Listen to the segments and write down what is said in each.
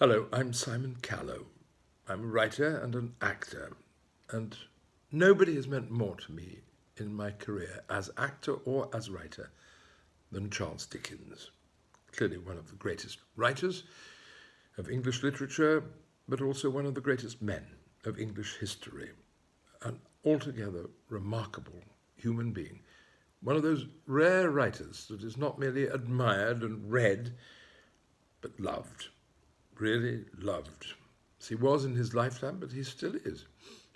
Hello, I'm Simon Callow. I'm a writer and an actor, and nobody has meant more to me in my career as actor or as writer than Charles Dickens. Clearly one of the greatest writers of English literature, but also one of the greatest men of English history. An altogether remarkable human being. One of those rare writers that is not merely admired and read, but loved. Really loved. As he was in his lifetime, but he still is.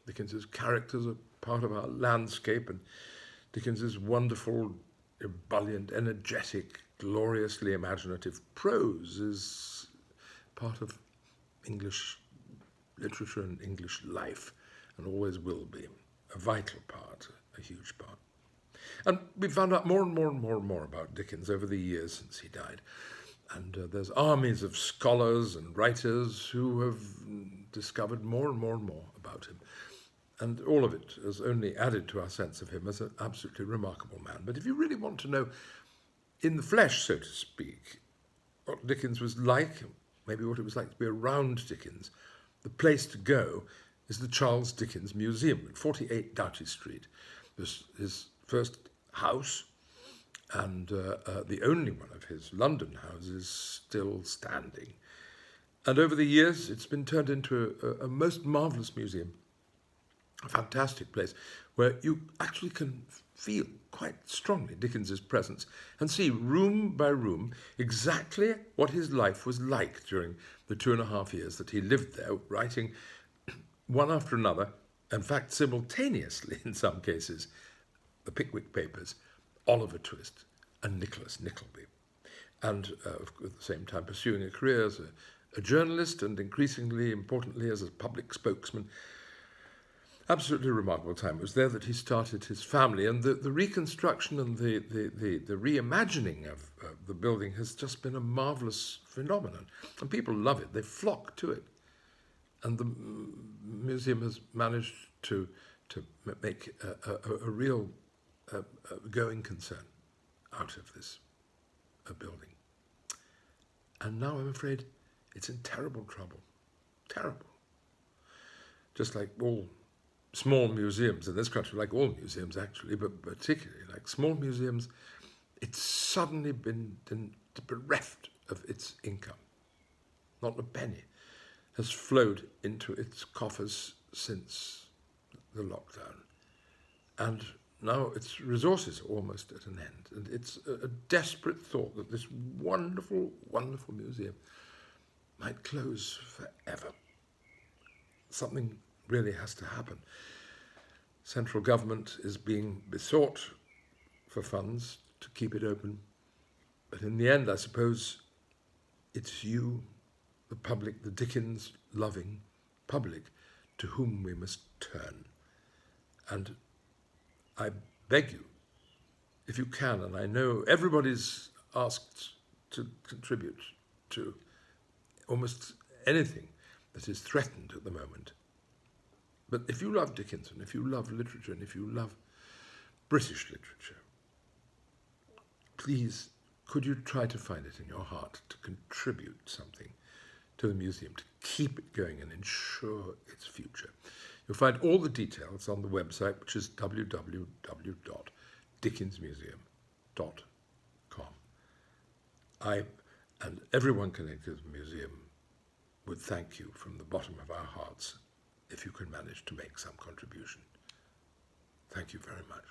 Dickens's characters are part of our landscape, and Dickens's wonderful, ebullient, energetic, gloriously imaginative prose is part of English literature and English life, and always will be. A vital part, a huge part. And we found out more and more and more and more about Dickens over the years since he died. And there's armies of scholars and writers who have discovered more and more and more about him. And all of it has only added to our sense of him as an absolutely remarkable man. But if you really want to know in the flesh, so to speak, what Dickens was like, maybe what it was like to be around Dickens, the place to go is the Charles Dickens Museum at 48 Doughty Street. This his first house, and the only one of his London houses still standing. And over the years, it's been turned into a most marvellous museum, a fantastic place, where you actually can feel quite strongly Dickens's presence and see room by room exactly what his life was like during the 2.5 years that he lived there, writing one after another, in fact simultaneously in some cases, the Pickwick Papers, Oliver Twist, and Nicholas Nickleby. And at the same time pursuing a career as a journalist and increasingly importantly as a public spokesman. Absolutely remarkable time. It was there that he started his family, and the reconstruction and the reimagining of the building has just been a marvellous phenomenon. And people love it. They flock to it. And the museum has managed to make a real going concern out of this building. And now I'm afraid it's in terrible trouble. Terrible. Just like all small museums in this country, like all museums actually, but particularly like small museums, it's suddenly been bereft of its income. Not a penny has flowed into its coffers since the lockdown. And now its resources are almost at an end. And it's a desperate thought that this wonderful, wonderful museum might close forever. Something really has to happen. Central government is being besought for funds to keep it open. But in the end, I suppose it's you, the public, the Dickens-loving public, to whom we must turn. And I beg you, if you can, and I know everybody's asked to contribute to almost anything that is threatened at the moment. But if you love Dickens, and if you love literature, and if you love British literature, please, could you try to find it in your heart to contribute something to the museum, to keep it going and ensure its future. You'll find all the details on the website, which is www.dickensmuseum.com. I and everyone connected to the museum would thank you from the bottom of our hearts if you could manage to make some contribution. Thank you very much.